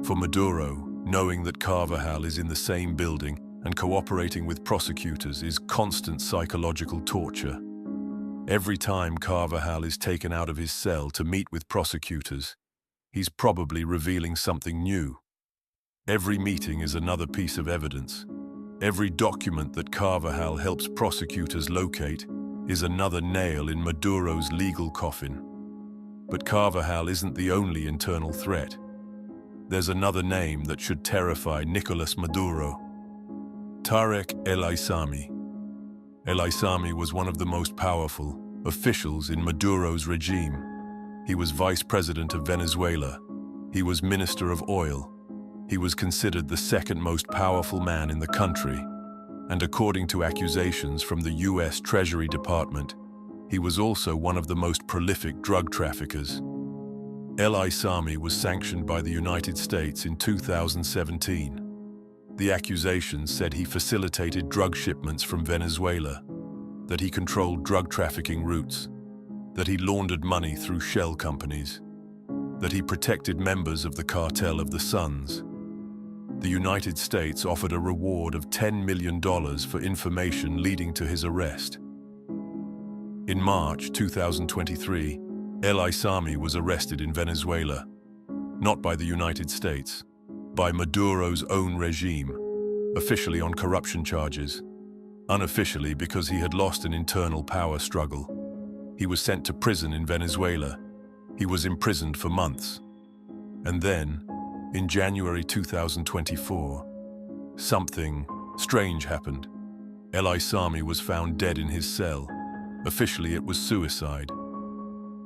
For Maduro, knowing that Carvajal is in the same building and cooperating with prosecutors is constant psychological torture. Every time Carvajal is taken out of his cell to meet with prosecutors, he's probably revealing something new. Every meeting is another piece of evidence. Every document that Carvajal helps prosecutors locate is another nail in Maduro's legal coffin. But Carvajal isn't the only internal threat. There's another name that should terrify Nicolás Maduro. Tarek el-Aissami. El-Aissami was one of the most powerful officials in Maduro's regime. He was vice president of Venezuela. He was minister of oil. He was considered the second most powerful man in the country. And according to accusations from the US Treasury Department, he was also one of the most prolific drug traffickers. El-Aissami was sanctioned by the United States in 2017. The accusations said he facilitated drug shipments from Venezuela, that he controlled drug trafficking routes, that he laundered money through shell companies, that he protected members of the cartel of the Suns. The United States offered a reward of $10 million for information leading to his arrest. In March 2023, El-Aissami was arrested in Venezuela, not by the United States, by Maduro's own regime, officially on corruption charges, unofficially because he had lost an internal power struggle. He was sent to prison in Venezuela. He was imprisoned for months. And then, in January 2024, something strange happened. El-Aissami was found dead in his cell. Officially, it was suicide.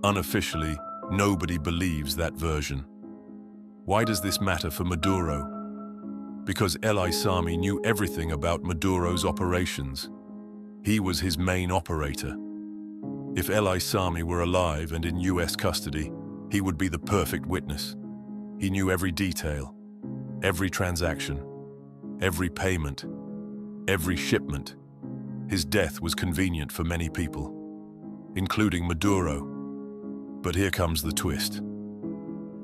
Unofficially, nobody believes that version. Why does this matter for Maduro? Because El-Aissami knew everything about Maduro's operations. He was his main operator. If El-Aissami were alive and in US custody, he would be the perfect witness. He knew every detail, every transaction, every payment, every shipment. His death was convenient for many people, including Maduro. But here comes the twist.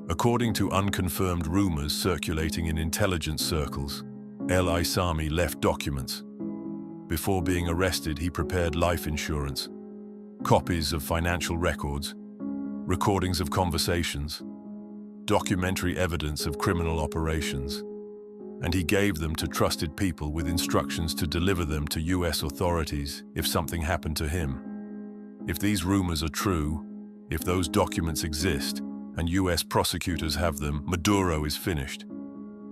According to unconfirmed rumors circulating in intelligence circles, El-Aissami left documents. Before being arrested, he prepared life insurance, copies of financial records, recordings of conversations, documentary evidence of criminal operations, and he gave them to trusted people with instructions to deliver them to US authorities if something happened to him. If these rumors are true, if those documents exist, and US prosecutors have them, Maduro is finished.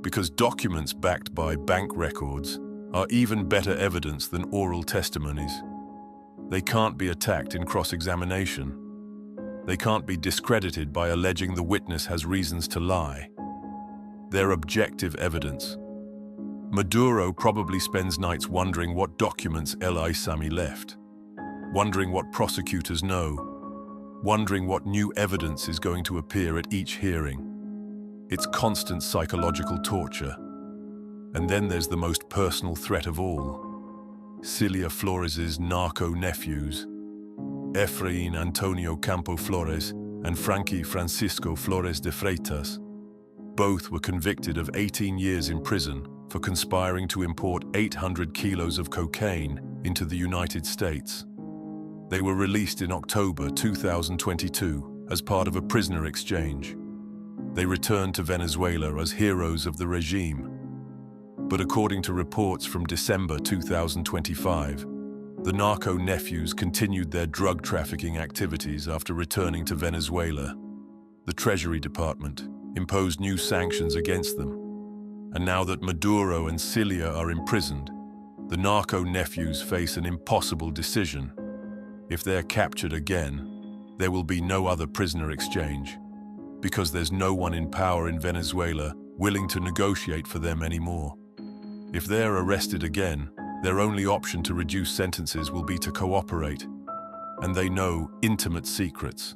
Because documents backed by bank records are even better evidence than oral testimonies. They can't be attacked in cross-examination. They can't be discredited by alleging the witness has reasons to lie. They're objective evidence. Maduro probably spends nights wondering what documents El-Aissami left, wondering what prosecutors know, wondering what new evidence is going to appear at each hearing. It's constant psychological torture. And then there's the most personal threat of all. Cilia Flores's narco-nephews, Efraín Antonio Campo Flores and Frankie Francisco Flores de Freitas. Both were convicted of 18 years in prison for conspiring to import 800 kilos of cocaine into the United States. They were released in October 2022 as part of a prisoner exchange. They returned to Venezuela as heroes of the regime. But according to reports from December 2025, the narco-nephews continued their drug trafficking activities after returning to Venezuela. The Treasury Department imposed new sanctions against them. And now that Maduro and Cilia are imprisoned, the narco-nephews face an impossible decision. If they're captured again, there will be no other prisoner exchange, because there's no one in power in Venezuela willing to negotiate for them anymore. If they're arrested again, their only option to reduce sentences will be to cooperate, and they know intimate secrets.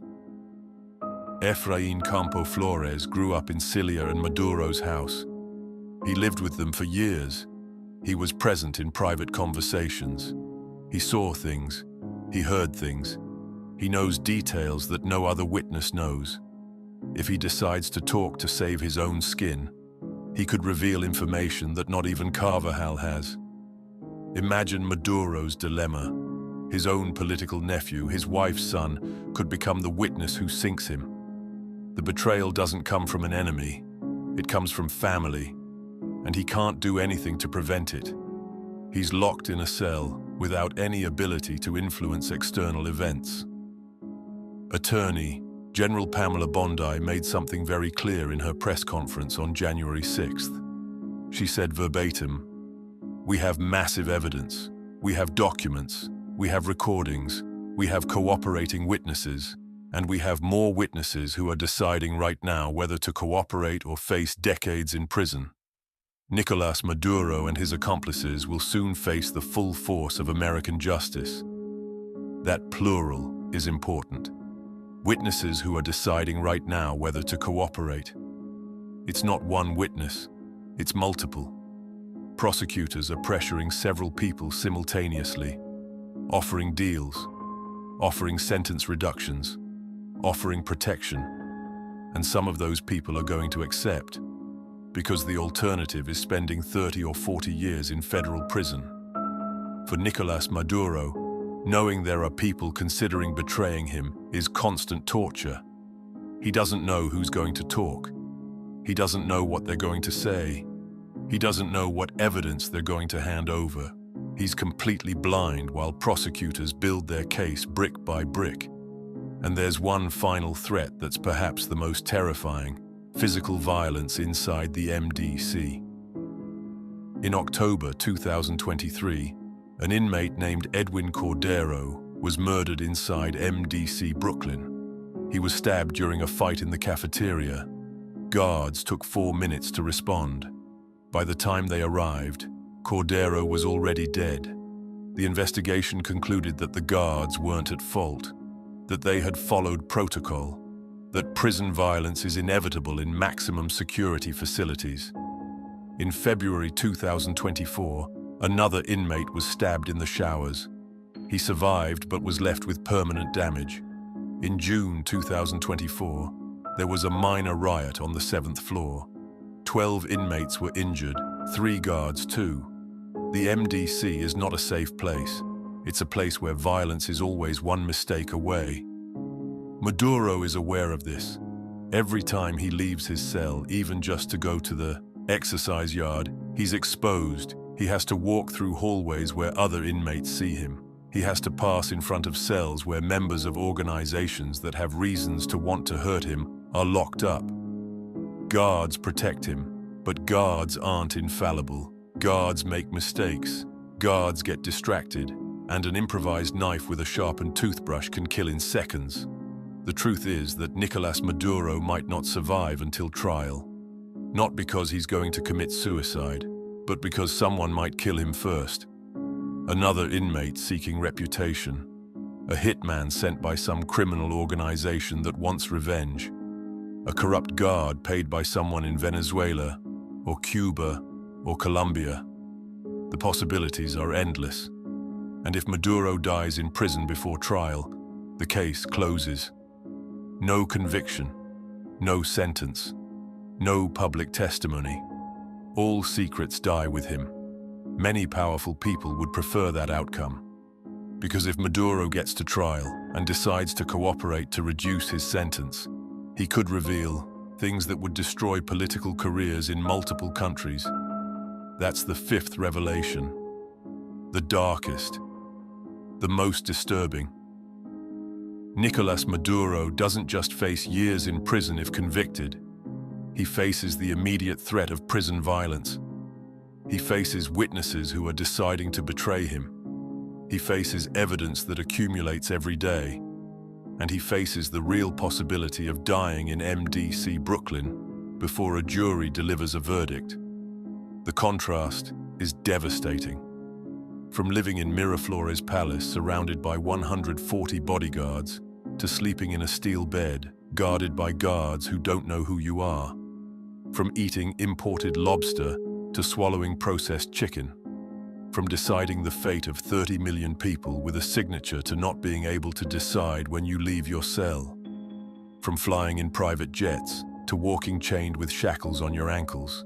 Efraín Campo Flores grew up in Cilia and Maduro's house. He lived with them for years. He was present in private conversations. He saw things. He heard things. He knows details that no other witness knows. If he decides to talk to save his own skin, he could reveal information that not even Carvajal has. Imagine Maduro's dilemma. His own political nephew, his wife's son, could become the witness who sinks him. The betrayal doesn't come from an enemy. It comes from family, and he can't do anything to prevent it. He's locked in a cell without any ability to influence external events. Attorney General Pamela Bondi made something very clear in her press conference on January 6th. She said verbatim, "We have massive evidence. We have documents. We have recordings. We have cooperating witnesses. And we have more witnesses who are deciding right now whether to cooperate or face decades in prison." Nicolás Maduro and his accomplices will soon face the full force of American justice. That plural is important. Witnesses who are deciding right now whether to cooperate. It's not one witness, it's multiple. Prosecutors are pressuring several people simultaneously, offering deals, offering sentence reductions, offering protection, and some of those people are going to accept, because the alternative is spending 30 or 40 years in federal prison. For Nicolás Maduro, knowing there are people considering betraying him is constant torture. He doesn't know who's going to talk. He doesn't know what they're going to say. He doesn't know what evidence they're going to hand over. He's completely blind while prosecutors build their case brick by brick. And there's one final threat that's perhaps the most terrifying: physical violence inside the MDC. In October 2023, an inmate named Edwin Cordero was murdered inside MDC Brooklyn. He was stabbed during a fight in the cafeteria. Guards took 4 minutes to respond. By the time they arrived, Cordero was already dead. The investigation concluded that the guards weren't at fault, that they had followed protocol, that prison violence is inevitable in maximum security facilities. In February 2024, another inmate was stabbed in the showers. He survived but was left with permanent damage. In June 2024, there was a minor riot on the 7th floor. 12 inmates were injured, 3 guards too. The MDC is not a safe place. It's a place where violence is always one mistake away. Maduro is aware of this. Every time he leaves his cell, even just to go to the exercise yard, he's exposed. He has to walk through hallways where other inmates see him. He has to pass in front of cells where members of organizations that have reasons to want to hurt him are locked up. Guards protect him, but guards aren't infallible. Guards make mistakes. Guards get distracted, and an improvised knife with a sharpened toothbrush can kill in seconds. The truth is that Nicolás Maduro might not survive until trial. Not because he's going to commit suicide, but because someone might kill him first. Another inmate seeking reputation. A hitman sent by some criminal organization that wants revenge. A corrupt guard paid by someone in Venezuela, or Cuba, or Colombia. The possibilities are endless. And if Maduro dies in prison before trial, the case closes. No conviction, no sentence, no public testimony. All secrets die with him. Many powerful people would prefer that outcome. Because if Maduro gets to trial and decides to cooperate to reduce his sentence, he could reveal things that would destroy political careers in multiple countries. That's the 5th revelation. The darkest. The most disturbing. Nicolás Maduro doesn't just face years in prison if convicted. He faces the immediate threat of prison violence. He faces witnesses who are deciding to betray him. He faces evidence that accumulates every day. And he faces the real possibility of dying in MDC Brooklyn before a jury delivers a verdict. The contrast is devastating. From living in Miraflores Palace surrounded by 140 bodyguards, to sleeping in a steel bed guarded by guards who don't know who you are. From eating imported lobster to swallowing processed chicken. From deciding the fate of 30 million people with a signature to not being able to decide when you leave your cell. From flying in private jets to walking chained with shackles on your ankles.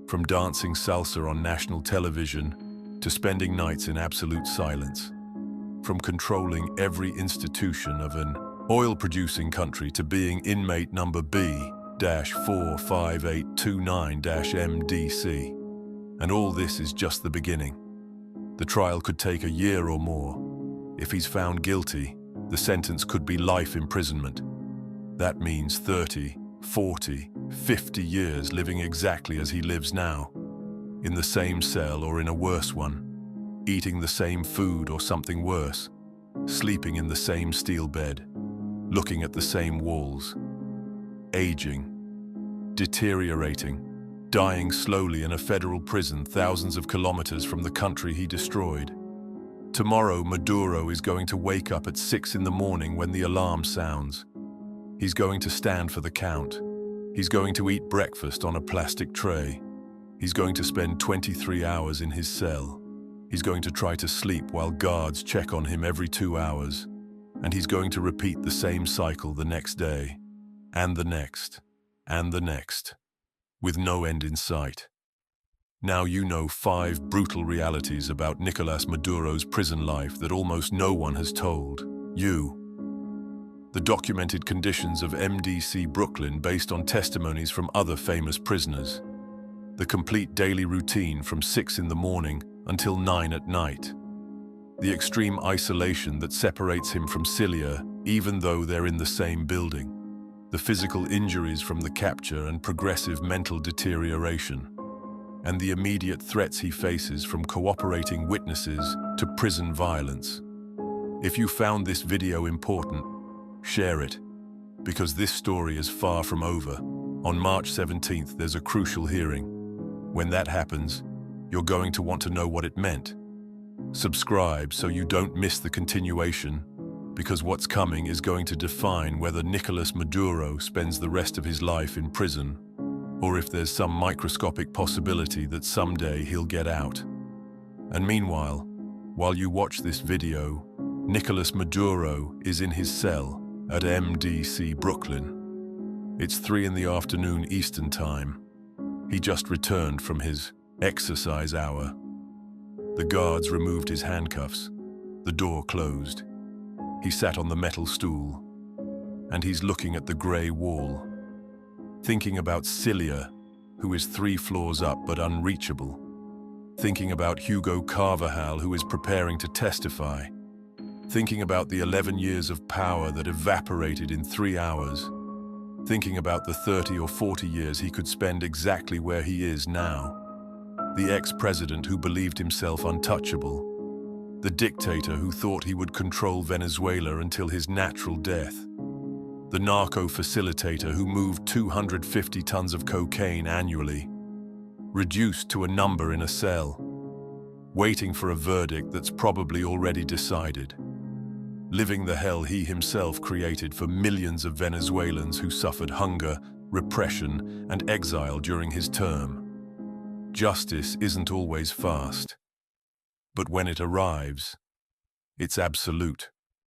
From dancing salsa on national television to spending nights in absolute silence. From controlling every institution of an oil-producing country to being inmate number B-45829-MDC. And all this is just the beginning. The trial could take a year or more. If he's found guilty, the sentence could be life imprisonment. That means 30, 40, 50 years living exactly as he lives now, in the same cell or in a worse one, eating the same food or something worse, sleeping in the same steel bed, looking at the same walls, aging, deteriorating, dying slowly in a federal prison thousands of kilometers from the country he destroyed. Tomorrow, Maduro is going to wake up at 6 in the morning when the alarm sounds. He's going to stand for the count. He's going to eat breakfast on a plastic tray. He's going to spend 23 hours in his cell. He's going to try to sleep while guards check on him every 2 hours. And he's going to repeat the same cycle the next day, and the next, and the next, with no end in sight. Now you know 5 brutal realities about Nicolás Maduro's prison life that almost no one has told you. The documented conditions of MDC Brooklyn based on testimonies from other famous prisoners. The complete daily routine from 6 in the morning until 9 at night. The extreme isolation that separates him from Cilia, even though they're in the same building. The physical injuries from the capture and progressive mental deterioration. And the immediate threats he faces from cooperating witnesses to prison violence. If you found this video important, share it, because this story is far from over. On March 17th, there's a crucial hearing. When that happens, you're going to want to know what it meant. Subscribe so you don't miss the continuation, because what's coming is going to define whether Nicolás Maduro spends the rest of his life in prison, or if there's some microscopic possibility that someday he'll get out. And meanwhile, while you watch this video, Nicolás Maduro is in his cell at MDC Brooklyn. It's 3 in the afternoon Eastern Time. He just returned from his exercise hour. The guards removed his handcuffs. The door closed. He sat on the metal stool, and he's looking at the gray wall, thinking about Cilia, who is 3 floors up but unreachable. Thinking about Hugo Carvajal, who is preparing to testify. Thinking about the 11 years of power that evaporated in 3 hours. Thinking about the 30 or 40 years he could spend exactly where he is now. The ex-president who believed himself untouchable. The dictator who thought he would control Venezuela until his natural death. The narco-facilitator who moved 250 tons of cocaine annually, reduced to a number in a cell, waiting for a verdict that's probably already decided, living the hell he himself created for millions of Venezuelans who suffered hunger, repression, and exile during his term. Justice isn't always fast, but when it arrives, it's absolute.